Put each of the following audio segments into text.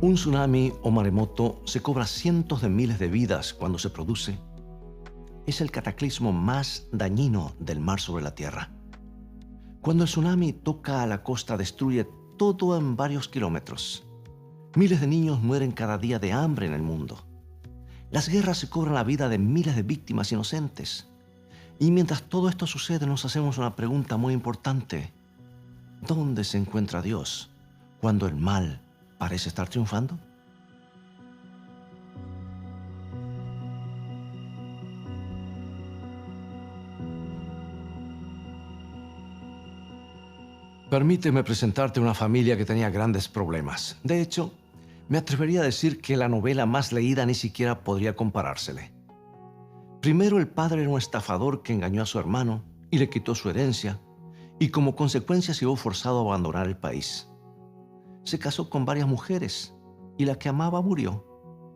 Un tsunami o maremoto se cobra cientos de miles de vidas cuando se produce. Es el cataclismo más dañino del mar sobre la tierra. Cuando el tsunami toca a la costa, destruye todo en varios kilómetros. Miles de niños mueren cada día de hambre en el mundo. Las guerras se cobran la vida de miles de víctimas inocentes. Y mientras todo esto sucede, nos hacemos una pregunta muy importante. ¿Dónde se encuentra Dios cuando el mal parece estar triunfando? Permíteme presentarte una familia que tenía grandes problemas. De hecho, me atrevería a decir que la novela más leída ni siquiera podría comparársele. Primero, el padre era un estafador que engañó a su hermano y le quitó su herencia, y como consecuencia se vio forzado a abandonar el país. Se casó con varias mujeres y la que amaba murió.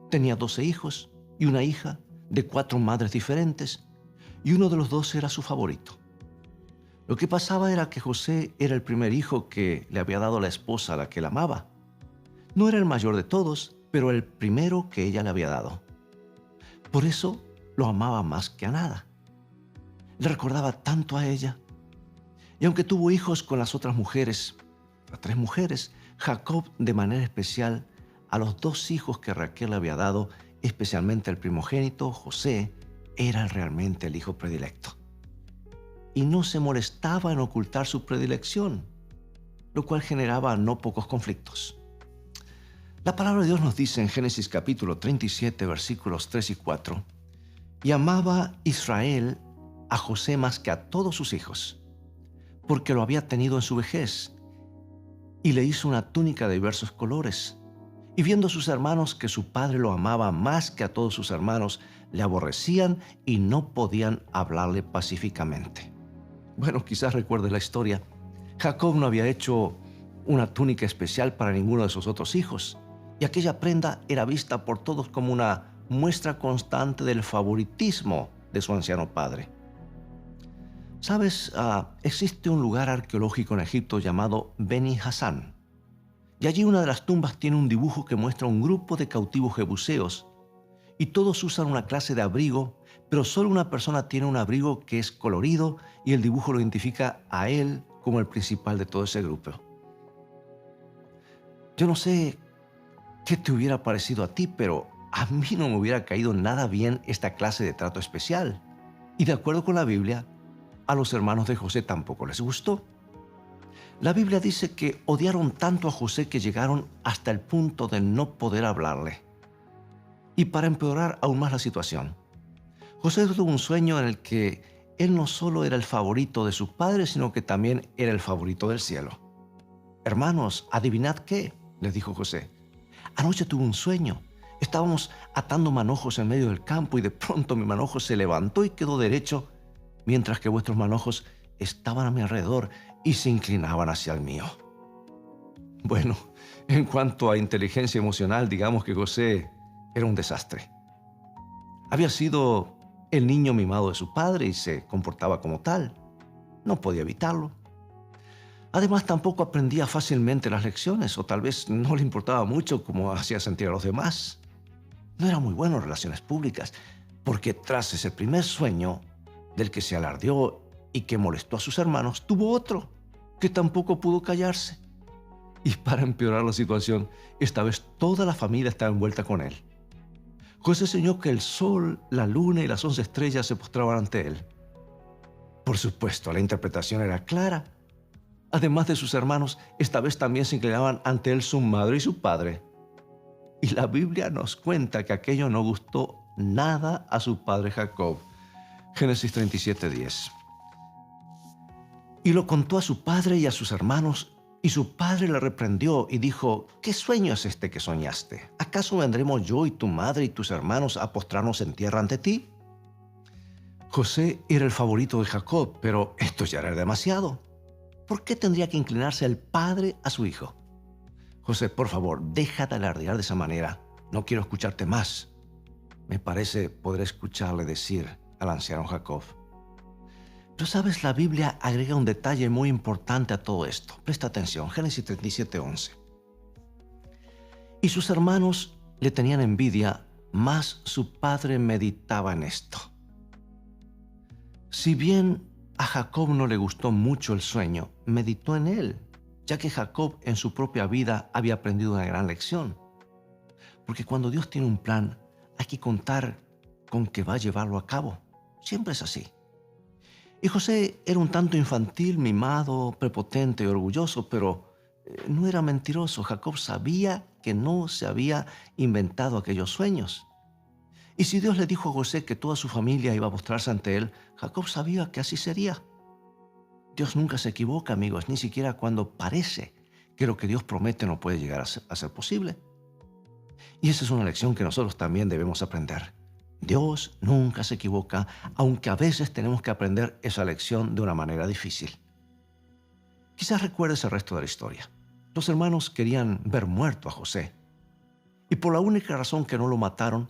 Tenía 12 hijos y una hija de 4 madres diferentes, y uno de los 12 era su favorito. Lo que pasaba era que José era el primer hijo que le había dado la esposa a la que él amaba. No era el mayor de todos, pero el primero que ella le había dado. Por eso lo amaba más que a nada. Le recordaba tanto a ella. Y aunque tuvo hijos con las otras mujeres, las 3 mujeres, Jacob, de manera especial, a los 2 hijos que Raquel le había dado, especialmente el primogénito, José, era realmente el hijo predilecto. Y no se molestaba en ocultar su predilección, lo cual generaba no pocos conflictos. La palabra de Dios nos dice en Génesis capítulo 37, versículos 3 y 4, «Y amaba Israel a José más que a todos sus hijos, porque lo había tenido en su vejez, y le hizo una túnica de diversos colores. Y viendo sus hermanos que su padre lo amaba más que a todos sus hermanos, le aborrecían y no podían hablarle pacíficamente». Bueno, quizás recuerdes la historia. Jacob no había hecho una túnica especial para ninguno de sus otros hijos, y aquella prenda era vista por todos como una muestra constante del favoritismo de su anciano padre. ¿Sabes? Existe un lugar arqueológico en Egipto llamado Beni Hasan, y allí una de las tumbas tiene un dibujo que muestra un grupo de cautivos jebuseos, y todos usan una clase de abrigo, pero solo una persona tiene un abrigo que es colorido y el dibujo lo identifica a él como el principal de todo ese grupo. Yo no sé qué te hubiera parecido a ti, pero a mí no me hubiera caído nada bien esta clase de trato especial. Y de acuerdo con la Biblia, a los hermanos de José tampoco les gustó. La Biblia dice que odiaron tanto a José que llegaron hasta el punto de no poder hablarle. Y para empeorar aún más la situación, José tuvo un sueño en el que él no solo era el favorito de su padre, sino que también era el favorito del cielo. «Hermanos, adivinad qué», les dijo José. «Anoche tuve un sueño. Estábamos atando manojos en medio del campo y de pronto mi manojo se levantó y quedó derecho, mientras que vuestros manojos estaban a mi alrededor y se inclinaban hacia el mío». Bueno, en cuanto a inteligencia emocional, digamos que José era un desastre. Había sido el niño mimado de su padre y se comportaba como tal. No podía evitarlo. Además, tampoco aprendía fácilmente las lecciones, o tal vez no le importaba mucho cómo hacía sentir a los demás. No era muy bueno en relaciones públicas, porque tras ese primer sueño del que se alardeó y que molestó a sus hermanos, tuvo otro que tampoco pudo callarse. Y para empeorar la situación, esta vez toda la familia estaba envuelta con él. José soñó que el sol, la luna y las 11 estrellas se postraban ante él. Por supuesto, la interpretación era clara. Además de sus hermanos, esta vez también se inclinaban ante él su madre y su padre. Y la Biblia nos cuenta que aquello no gustó nada a su padre Jacob. Génesis 37:10. Y lo contó a su padre y a sus hermanos, y su padre le reprendió y dijo: «¿Qué sueño es este que soñaste? ¿Acaso vendremos yo y tu madre y tus hermanos a postrarnos en tierra ante ti?» José era el favorito de Jacob, pero esto ya era demasiado. ¿Por qué tendría que inclinarse el padre a su hijo? «José, por favor, deja de alardear de esa manera. No quiero escucharte más», me parece poder escucharle decir al anciano Jacob. Pero sabes, la Biblia agrega un detalle muy importante a todo esto. Presta atención, Génesis 37:11. Y sus hermanos le tenían envidia, mas su padre meditaba en esto. Si bien a Jacob no le gustó mucho el sueño, meditó en él, ya que Jacob en su propia vida había aprendido una gran lección. Porque cuando Dios tiene un plan, hay que contar con que va a llevarlo a cabo. Siempre es así. Y José era un tanto infantil, mimado, prepotente y orgulloso, pero no era mentiroso. Jacob sabía que no se había inventado aquellos sueños. Y si Dios le dijo a José que toda su familia iba a postrarse ante él, Jacob sabía que así sería. Dios nunca se equivoca, amigos, ni siquiera cuando parece que lo que Dios promete no puede llegar a ser posible. Y esa es una lección que nosotros también debemos aprender. Dios nunca se equivoca, aunque a veces tenemos que aprender esa lección de una manera difícil. Quizás recuerdes el resto de la historia. Los hermanos querían ver muerto a José. Y por la única razón que no lo mataron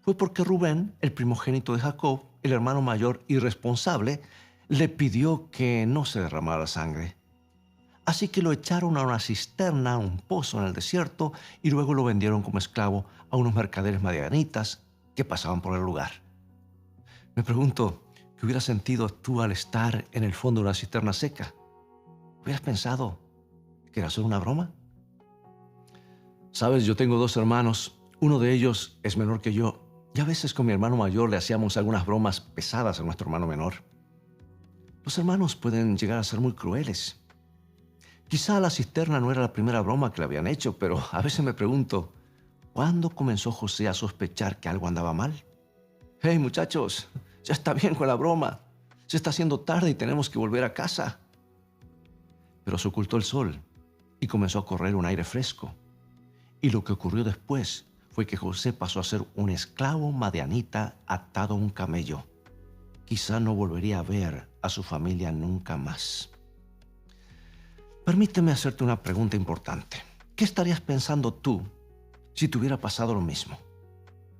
fue porque Rubén, el primogénito de Jacob, el hermano mayor irresponsable, le pidió que no se derramara sangre. Así que lo echaron a una cisterna, a un pozo en el desierto, y luego lo vendieron como esclavo a unos mercaderes madianitas que pasaban por el lugar. Me pregunto, ¿qué hubieras sentido tú al estar en el fondo de una cisterna seca? ¿Hubieras pensado que era solo una broma? Sabes, yo tengo 2 hermanos. Uno de ellos es menor que yo. Y a veces con mi hermano mayor le hacíamos algunas bromas pesadas a nuestro hermano menor. Los hermanos pueden llegar a ser muy crueles. Quizá la cisterna no era la primera broma que le habían hecho, pero a veces me pregunto, ¿cuándo comenzó José a sospechar que algo andaba mal? Hey, muchachos, ya está bien con la broma. Se está haciendo tarde y tenemos que volver a casa. Pero se ocultó el sol y comenzó a correr un aire fresco. Y lo que ocurrió después fue que José pasó a ser un esclavo madianita atado a un camello. Quizá no volvería a ver a su familia nunca más. Permíteme hacerte una pregunta importante. ¿Qué estarías pensando tú si te hubiera pasado lo mismo?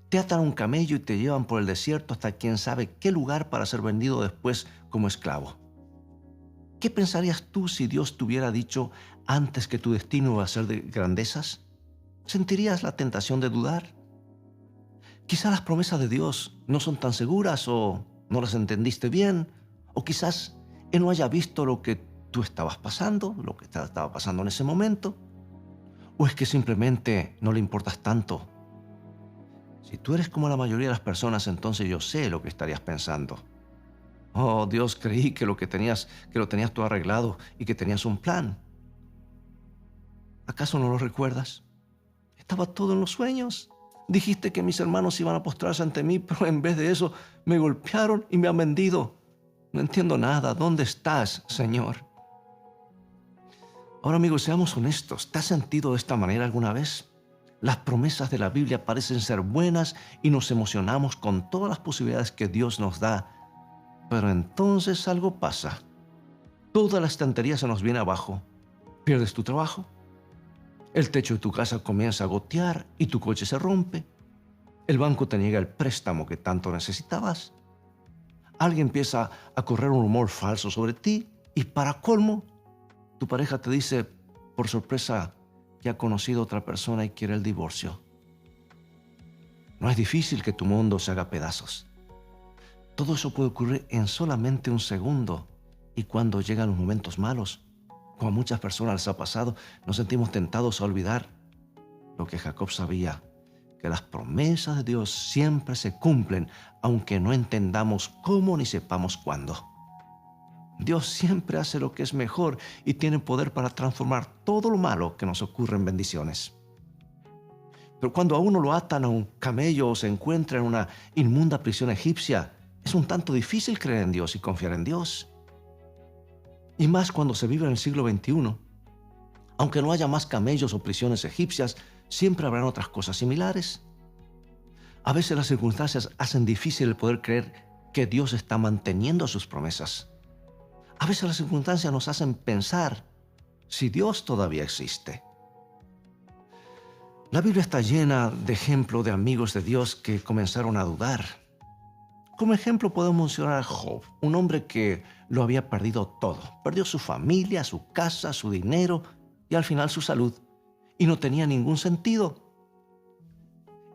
Te atan a un camello y te llevan por el desierto hasta quién sabe qué lugar para ser vendido después como esclavo. ¿Qué pensarías tú si Dios te hubiera dicho antes que tu destino iba a ser de grandezas? ¿Sentirías la tentación de dudar? Quizá las promesas de Dios no son tan seguras o no las entendiste bien, o quizás Él no haya visto lo que tú estabas pasando, lo que estaba pasando en ese momento, o es que simplemente no le importas tanto. Si tú eres como la mayoría de las personas, entonces yo sé lo que estarías pensando. Oh, Dios, creí que lo tenías todo arreglado y que tenías un plan. ¿Acaso no lo recuerdas? Estaba todo en los sueños. Dijiste que mis hermanos iban a postrarse ante mí, pero en vez de eso me golpearon y me han vendido. No entiendo nada. ¿Dónde estás, Señor? Ahora, amigos, seamos honestos. ¿Te has sentido de esta manera alguna vez? Las promesas de la Biblia parecen ser buenas y nos emocionamos con todas las posibilidades que Dios nos da. Pero entonces algo pasa. Toda la estantería se nos viene abajo. Pierdes tu trabajo. El techo de tu casa comienza a gotear y tu coche se rompe. El banco te niega el préstamo que tanto necesitabas. Alguien empieza a correr un rumor falso sobre ti y para colmo, tu pareja te dice por sorpresa que ha conocido a otra persona y quiere el divorcio. No es difícil que tu mundo se haga pedazos. Todo eso puede ocurrir en solamente un segundo y cuando llegan los momentos malos, como a muchas personas les ha pasado, nos sentimos tentados a olvidar lo que Jacob sabía, que las promesas de Dios siempre se cumplen, aunque no entendamos cómo ni sepamos cuándo. Dios siempre hace lo que es mejor y tiene poder para transformar todo lo malo que nos ocurre en bendiciones. Pero cuando a uno lo atan a un camello o se encuentra en una inmunda prisión egipcia, es un tanto difícil creer en Dios y confiar en Dios. Y más cuando se vive en el siglo XXI. Aunque no haya más camellos o prisiones egipcias, siempre habrán otras cosas similares. A veces las circunstancias hacen difícil el poder creer que Dios está manteniendo sus promesas. A veces las circunstancias nos hacen pensar si Dios todavía existe. La Biblia está llena de ejemplos de amigos de Dios que comenzaron a dudar. Como ejemplo podemos mencionar a Job, un hombre que lo había perdido todo. Perdió su familia, su casa, su dinero y al final su salud. Y no tenía ningún sentido.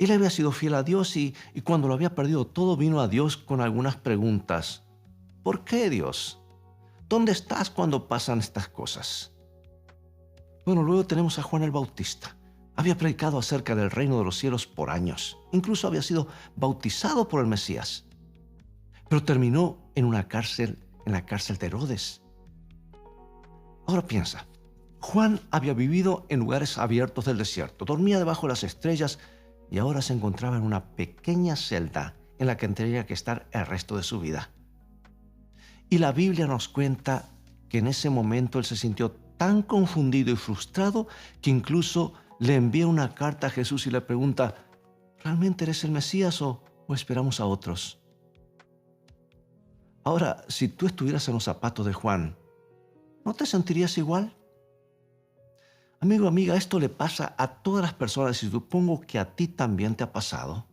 Él había sido fiel a Dios y cuando lo había perdido todo, vino a Dios con algunas preguntas. ¿Por qué, Dios? ¿Dónde estás cuando pasan estas cosas? Bueno, luego tenemos a Juan el Bautista. Había predicado acerca del reino de los cielos por años. Incluso había sido bautizado por el Mesías. Pero terminó en la cárcel de Herodes. Ahora piensa, Juan había vivido en lugares abiertos del desierto, dormía debajo de las estrellas y ahora se encontraba en una pequeña celda en la que tendría que estar el resto de su vida. Y la Biblia nos cuenta que en ese momento él se sintió tan confundido y frustrado que incluso le envía una carta a Jesús y le pregunta, ¿realmente eres el Mesías o esperamos a otros? Ahora, si tú estuvieras en los zapatos de Juan, ¿no te sentirías igual? Amigo, amiga, esto le pasa a todas las personas y supongo que a ti también te ha pasado.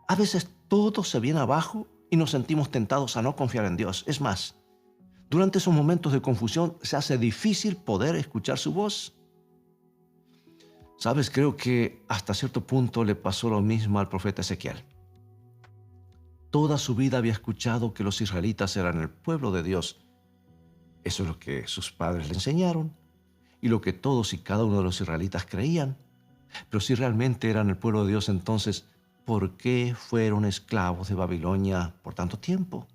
A veces todo se viene abajo y nos sentimos tentados a no confiar en Dios. Es más, durante esos momentos de confusión se hace difícil poder escuchar su voz. Sabes, creo que hasta cierto punto le pasó lo mismo al profeta Ezequiel. Toda su vida había escuchado que los israelitas eran el pueblo de Dios. Eso es lo que sus padres le enseñaron y lo que todos y cada uno de los israelitas creían. Pero si realmente eran el pueblo de Dios, entonces, ¿por qué fueron esclavos de Babilonia por tanto tiempo?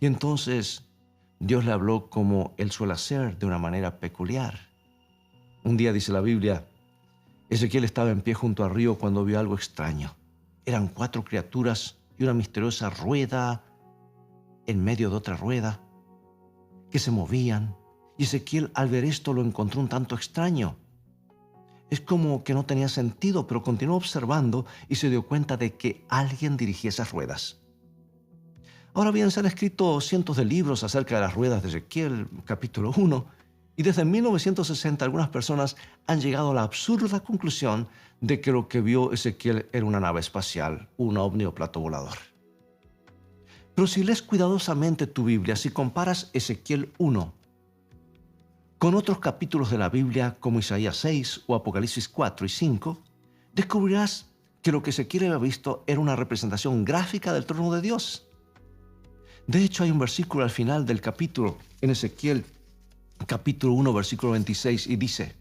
Y entonces Dios le habló como Él suele hacer, de una manera peculiar. Un día, dice la Biblia, Ezequiel estaba en pie junto al río cuando vio algo extraño. Eran 4 criaturas y una misteriosa rueda en medio de otra rueda que se movían. Y Ezequiel, al ver esto, lo encontró un tanto extraño. Es como que no tenía sentido, pero continuó observando y se dio cuenta de que alguien dirigía esas ruedas. Ahora bien, se han escrito cientos de libros acerca de las ruedas de Ezequiel, capítulo 1, y desde 1960 algunas personas han llegado a la absurda conclusión de que lo que vio Ezequiel era una nave espacial, un ovni o plato volador. Pero si lees cuidadosamente tu Biblia, si comparas Ezequiel 1 con otros capítulos de la Biblia como Isaías 6 o Apocalipsis 4 y 5, descubrirás que lo que Ezequiel había visto era una representación gráfica del trono de Dios. De hecho, hay un versículo al final del capítulo, en Ezequiel capítulo 1, versículo 26, y dice,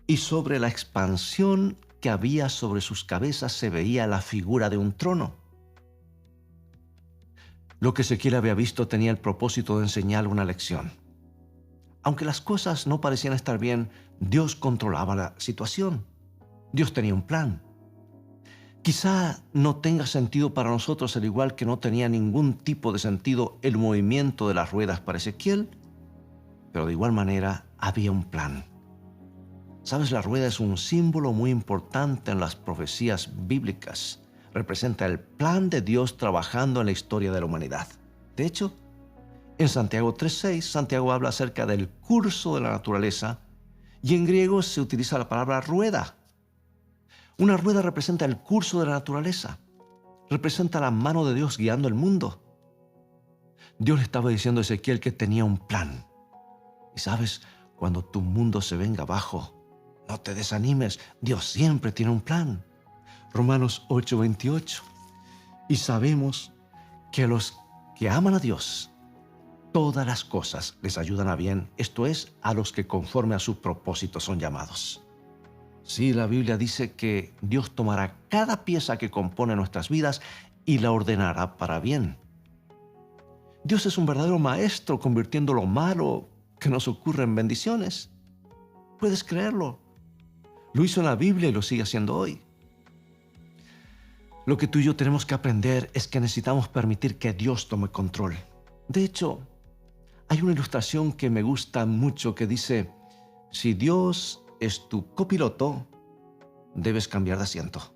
«Y sobre la expansión que había sobre sus cabezas se veía la figura de un trono». Lo que Ezequiel había visto tenía el propósito de enseñarle una lección. Aunque las cosas no parecían estar bien, Dios controlaba la situación. Dios tenía un plan. Quizá no tenga sentido para nosotros, al igual que no tenía ningún tipo de sentido el movimiento de las ruedas para Ezequiel, pero de igual manera había un plan. Sabes, la rueda es un símbolo muy importante en las profecías bíblicas. Representa el plan de Dios trabajando en la historia de la humanidad. De hecho, en Santiago 3:6, Santiago habla acerca del curso de la naturaleza y en griego se utiliza la palabra rueda. Una rueda representa el curso de la naturaleza, representa la mano de Dios guiando el mundo. Dios le estaba diciendo a Ezequiel que tenía un plan. Y sabes, cuando tu mundo se venga abajo, no te desanimes, Dios siempre tiene un plan. Romanos 8:28. Y sabemos que a los que aman a Dios, todas las cosas les ayudan a bien, esto es, a los que conforme a su propósito son llamados. Sí, la Biblia dice que Dios tomará cada pieza que compone nuestras vidas y la ordenará para bien. Dios es un verdadero maestro convirtiendo lo malo que nos ocurre en bendiciones. ¿Puedes creerlo? Lo hizo en la Biblia y lo sigue haciendo hoy. Lo que tú y yo tenemos que aprender es que necesitamos permitir que Dios tome control. De hecho, hay una ilustración que me gusta mucho que dice, si Dios es tu copiloto, debes cambiar de asiento.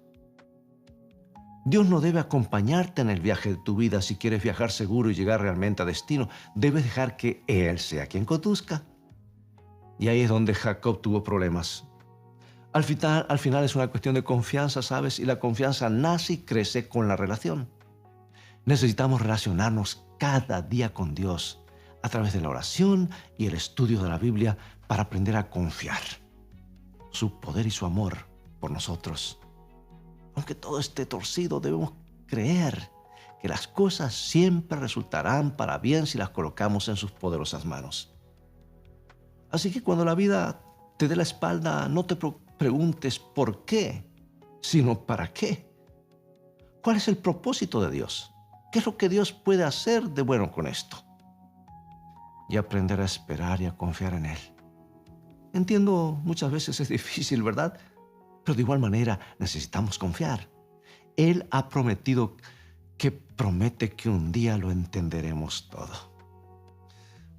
Dios no debe acompañarte en el viaje de tu vida si quieres viajar seguro y llegar realmente a destino. Debes dejar que Él sea quien conduzca. Y ahí es donde Jacob tuvo problemas. Al final es una cuestión de confianza, ¿sabes? Y la confianza nace y crece con la relación. Necesitamos relacionarnos cada día con Dios a través de la oración y el estudio de la Biblia para aprender a confiar. Su poder y su amor por nosotros. Aunque todo esté torcido, debemos creer que las cosas siempre resultarán para bien si las colocamos en sus poderosas manos. Así que cuando la vida te dé la espalda, no te preguntes por qué, sino para qué. ¿Cuál es el propósito de Dios? ¿Qué es lo que Dios puede hacer de bueno con esto? Y aprender a esperar y a confiar en Él. Entiendo, muchas veces es difícil, ¿verdad? Pero de igual manera necesitamos confiar. Él ha prometido que promete que un día lo entenderemos todo.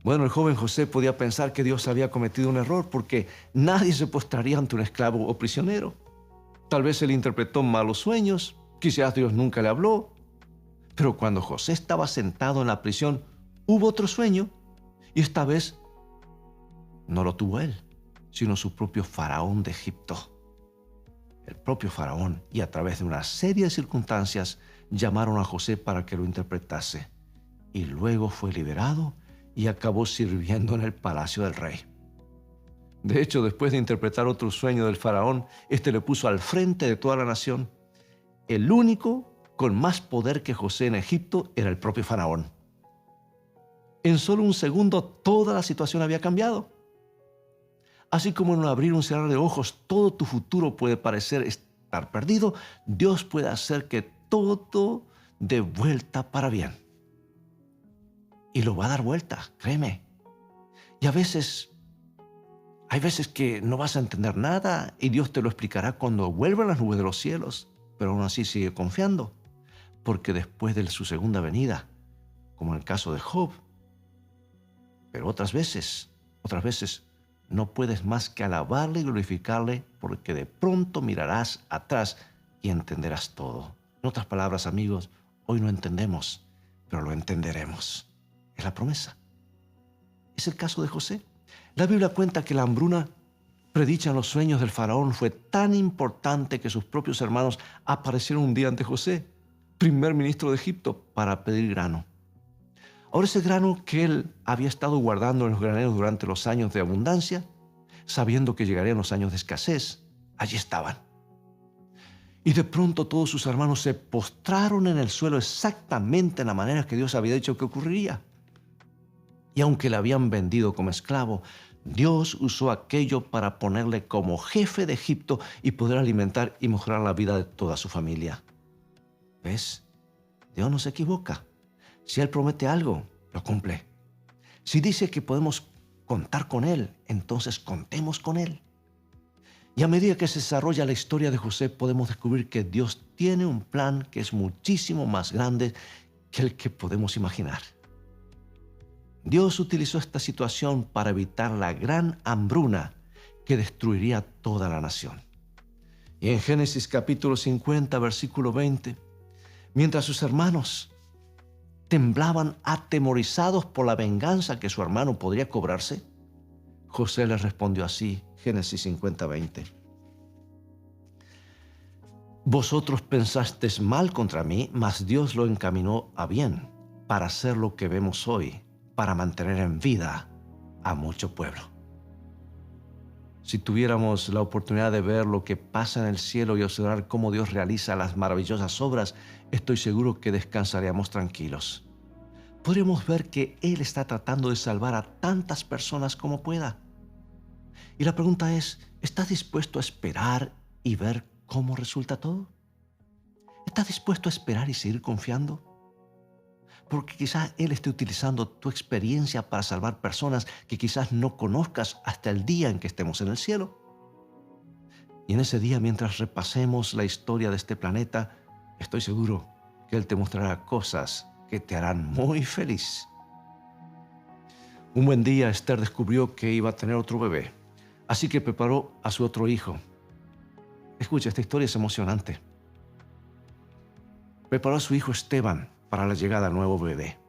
Bueno, el joven José podía pensar que Dios había cometido un error porque nadie se postraría ante un esclavo o prisionero. Tal vez él interpretó malos sueños, quizás Dios nunca le habló. Pero cuando José estaba sentado en la prisión, hubo otro sueño y esta vez no lo tuvo él, sino su propio faraón de Egipto. El propio faraón, y a través de una serie de circunstancias, llamaron a José para que lo interpretase. Y luego fue liberado y acabó sirviendo en el palacio del rey. De hecho, después de interpretar otro sueño del faraón, este le puso al frente de toda la nación. El único con más poder que José en Egipto era el propio faraón. En solo un segundo, toda la situación había cambiado. Así como en un abrir y un cerrar de ojos, todo tu futuro puede parecer estar perdido, Dios puede hacer que todo dé vuelta para bien. Y lo va a dar vuelta, créeme. Y hay veces que no vas a entender nada y Dios te lo explicará cuando vuelvan las nubes de los cielos, pero aún así sigue confiando, porque después de su segunda venida, como en el caso de Job, pero otras veces, no puedes más que alabarle y glorificarle, porque de pronto mirarás atrás y entenderás todo. En otras palabras, amigos, hoy no entendemos, pero lo entenderemos. Es la promesa. Es el caso de José. La Biblia cuenta que la hambruna predicha en los sueños del faraón fue tan importante que sus propios hermanos aparecieron un día ante José, primer ministro de Egipto, para pedir grano. Ahora ese grano que él había estado guardando en los graneros durante los años de abundancia, sabiendo que llegarían los años de escasez, allí estaban. Y de pronto todos sus hermanos se postraron en el suelo exactamente en la manera que Dios había dicho que ocurriría. Y aunque le habían vendido como esclavo, Dios usó aquello para ponerle como jefe de Egipto y poder alimentar y mejorar la vida de toda su familia. ¿Ves? Dios no se equivoca. Si Él promete algo, lo cumple. Si dice que podemos contar con Él, entonces contemos con Él. Y a medida que se desarrolla la historia de José, podemos descubrir que Dios tiene un plan que es muchísimo más grande que el que podemos imaginar. Dios utilizó esta situación para evitar la gran hambruna que destruiría toda la nación. Y en Génesis capítulo 50, versículo 20, mientras sus hermanos temblaban atemorizados por la venganza que su hermano podría cobrarse, José les respondió así, Génesis 50, 20. Vosotros pensasteis mal contra mí, mas Dios lo encaminó a bien para hacer lo que vemos hoy, para mantener en vida a mucho pueblo. Si tuviéramos la oportunidad de ver lo que pasa en el cielo y observar cómo Dios realiza las maravillosas obras, estoy seguro que descansaríamos tranquilos. Podríamos ver que Él está tratando de salvar a tantas personas como pueda. Y la pregunta es, ¿estás dispuesto a esperar y ver cómo resulta todo? ¿Estás dispuesto a esperar y seguir confiando? Porque quizás Él esté utilizando tu experiencia para salvar personas que quizás no conozcas hasta el día en que estemos en el cielo. Y en ese día, mientras repasemos la historia de este planeta, estoy seguro que Él te mostrará cosas que te harán muy feliz. Un buen día, Esther descubrió que iba a tener otro bebé, así que preparó a su otro hijo. Escucha, esta historia es emocionante. Preparó a su hijo Esteban para la llegada del nuevo bebé.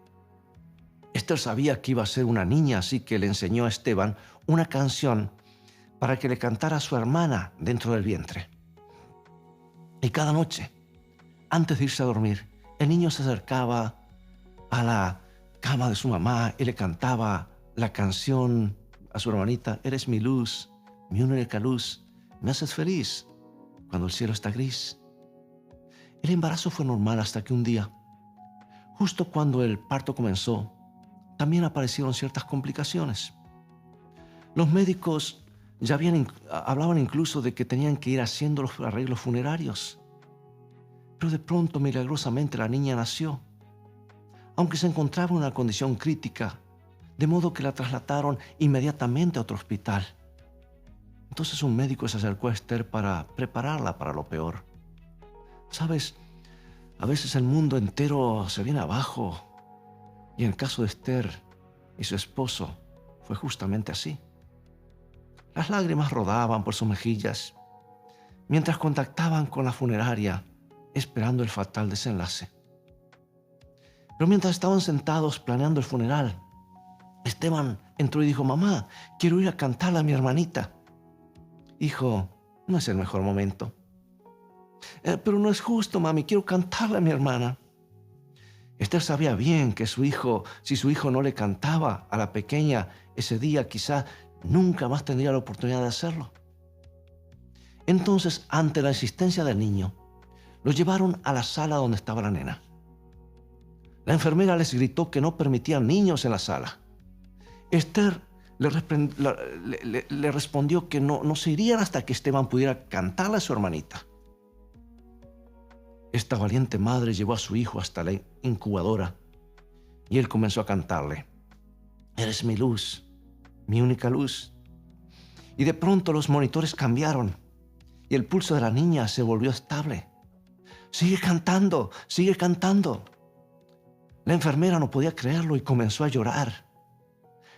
Esther sabía que iba a ser una niña, así que le enseñó a Esteban una canción para que le cantara a su hermana dentro del vientre. Y cada noche, antes de irse a dormir, el niño se acercaba a la cama de su mamá y le cantaba la canción a su hermanita: eres mi luz, mi única luz, me haces feliz. cuando el cielo está gris. El embarazo fue normal hasta que un día, justo cuando el parto comenzó, también aparecieron ciertas complicaciones. Los médicos ya hablaban incluso de que tenían que ir haciendo los arreglos funerarios. Pero de pronto, milagrosamente, la niña nació, aunque se encontraba en una condición crítica, de modo que la trasladaron inmediatamente a otro hospital. Entonces un médico se acercó a Esther para prepararla para lo peor. ¿Sabes? A veces el mundo entero se viene abajo, y en el caso de Esther y su esposo fue justamente así. Las lágrimas rodaban por sus mejillas mientras contactaban con la funeraria esperando el fatal desenlace. Pero mientras estaban sentados planeando el funeral, Esteban entró y dijo: «Mamá, quiero ir a cantarle a mi hermanita». «Hijo, no es el mejor momento». «Pero no es justo, mami, quiero cantarle a mi hermana». Esther sabía bien que si su hijo no le cantaba a la pequeña ese día, quizá nunca más tendría la oportunidad de hacerlo. Entonces, ante la insistencia del niño, lo llevaron a la sala donde estaba la nena. La enfermera les gritó que no permitían niños en la sala. Esther le respondió que no se irían hasta que Esteban pudiera cantarle a su hermanita. Esta valiente madre llevó a su hijo hasta la incubadora y él comenzó a cantarle: «Eres mi luz, mi única luz». Y de pronto los monitores cambiaron y el pulso de la niña se volvió estable. «Sigue cantando, sigue cantando». La enfermera no podía creerlo y comenzó a llorar.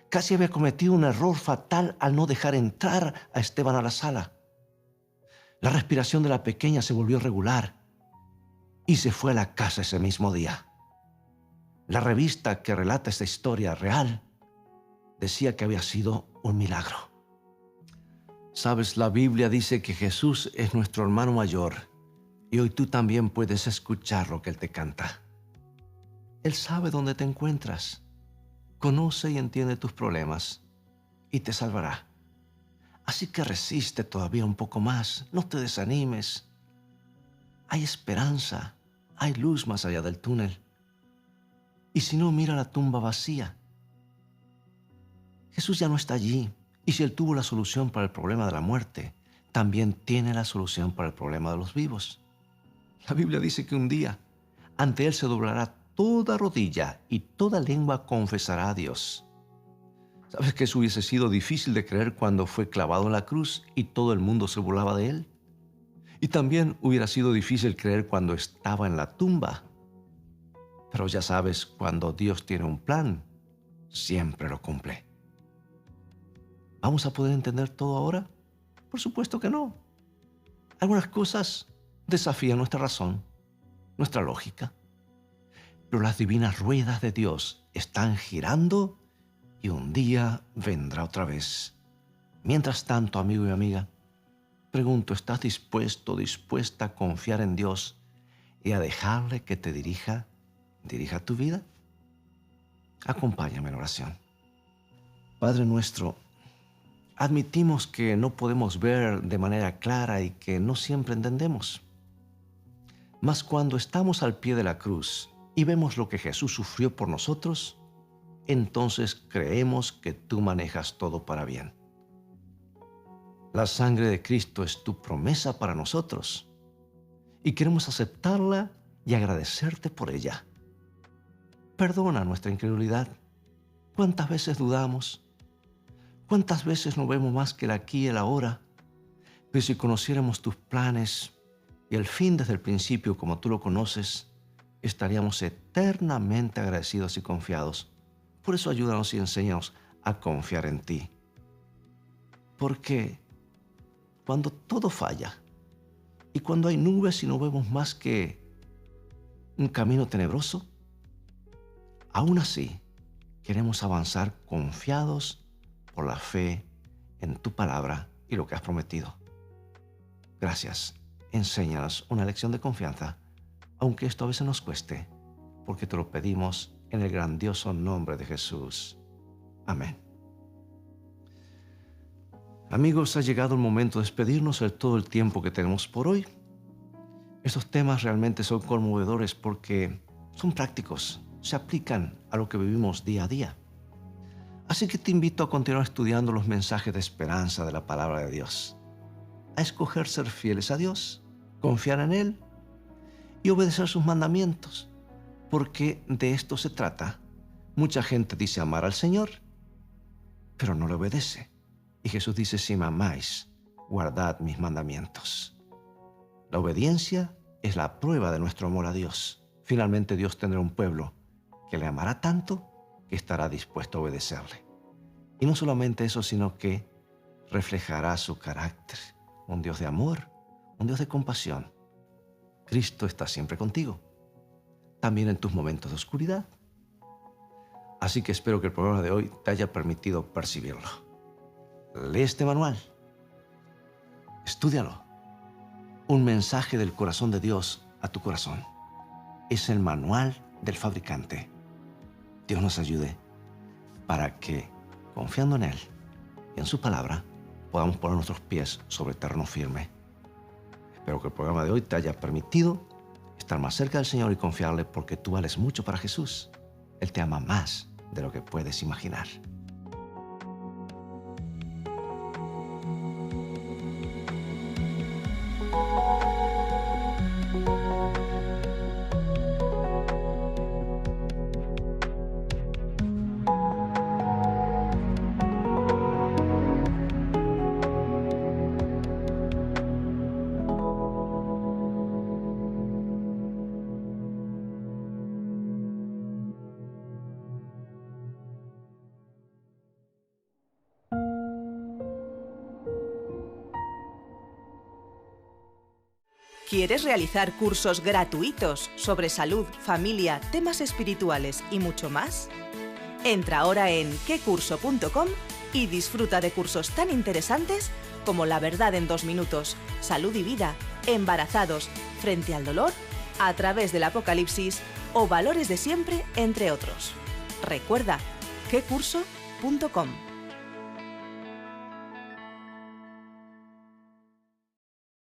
Casi había cometido un error fatal al no dejar entrar a Esteban a la sala. La respiración de la pequeña se volvió regular y se fue a la casa ese mismo día. La revista que relata esta historia real decía que había sido un milagro. Sabes, la Biblia dice que Jesús es nuestro hermano mayor y hoy tú también puedes escuchar lo que Él te canta. Él sabe dónde te encuentras, conoce y entiende tus problemas y te salvará. Así que resiste todavía un poco más, no te desanimes. Hay esperanza, hay luz más allá del túnel. Y si no, mira la tumba vacía. Jesús ya no está allí, y si Él tuvo la solución para el problema de la muerte, también tiene la solución para el problema de los vivos. La Biblia dice que un día ante Él se doblará toda rodilla y toda lengua confesará a Dios. ¿Sabes que eso hubiese sido difícil de creer cuando fue clavado en la cruz y todo el mundo se burlaba de Él? Y también hubiera sido difícil creer cuando estaba en la tumba. Pero ya sabes, cuando Dios tiene un plan, siempre lo cumple. ¿Vamos a poder entender todo ahora? Por supuesto que no. Algunas cosas desafían nuestra razón, nuestra lógica. Pero las divinas ruedas de Dios están girando y un día vendrá otra vez. Mientras tanto, amigo y amiga, pregunto, ¿estás dispuesta a confiar en Dios y a dejarle que te dirija tu vida? Acompáñame en oración. Padre nuestro, admitimos que no podemos ver de manera clara y que no siempre entendemos. Mas cuando estamos al pie de la cruz y vemos lo que Jesús sufrió por nosotros, entonces creemos que tú manejas todo para bien. La sangre de Cristo es tu promesa para nosotros y queremos aceptarla y agradecerte por ella. Perdona nuestra incredulidad. ¿Cuántas veces dudamos? ¿Cuántas veces no vemos más que el aquí y el ahora? Pero si conociéramos tus planes y el fin desde el principio como tú lo conoces, estaríamos eternamente agradecidos y confiados. Por eso ayúdanos y enséñanos a confiar en ti. Porque cuando todo falla y cuando hay nubes y no vemos más que un camino tenebroso, aún así queremos avanzar confiados por la fe en tu palabra y lo que has prometido. Gracias. Enséñanos una lección de confianza, aunque esto a veces nos cueste, porque te lo pedimos en el grandioso nombre de Jesús. Amén. Amigos, ha llegado el momento de despedirnos de todo el tiempo que tenemos por hoy. Estos temas realmente son conmovedores porque son prácticos, se aplican a lo que vivimos día a día. Así que te invito a continuar estudiando los mensajes de esperanza de la palabra de Dios, a escoger ser fieles a Dios, confiar en Él y obedecer sus mandamientos, porque de esto se trata. Mucha gente dice amar al Señor, pero no le obedece. Y Jesús dice, si me amáis, guardad mis mandamientos. La obediencia es la prueba de nuestro amor a Dios. Finalmente Dios tendrá un pueblo que le amará tanto que estará dispuesto a obedecerle. Y no solamente eso, sino que reflejará su carácter. Un Dios de amor, un Dios de compasión. Cristo está siempre contigo, también en tus momentos de oscuridad. Así que espero que el programa de hoy te haya permitido percibirlo. Lee este manual. Estúdialo. Un mensaje del corazón de Dios a tu corazón. Es el manual del fabricante. Dios nos ayude para que, confiando en Él y en su palabra, podamos poner nuestros pies sobre terreno firme. Espero que el programa de hoy te haya permitido estar más cerca del Señor y confiarle, porque tú vales mucho para Jesús. Él te ama más de lo que puedes imaginar. ¿Quieres realizar cursos gratuitos sobre salud, familia, temas espirituales y mucho más? Entra ahora en quecurso.com y disfruta de cursos tan interesantes como La verdad en 2 minutos, Salud y vida, Embarazados, Frente al dolor, A través del Apocalipsis o Valores de siempre, entre otros. Recuerda, quecurso.com.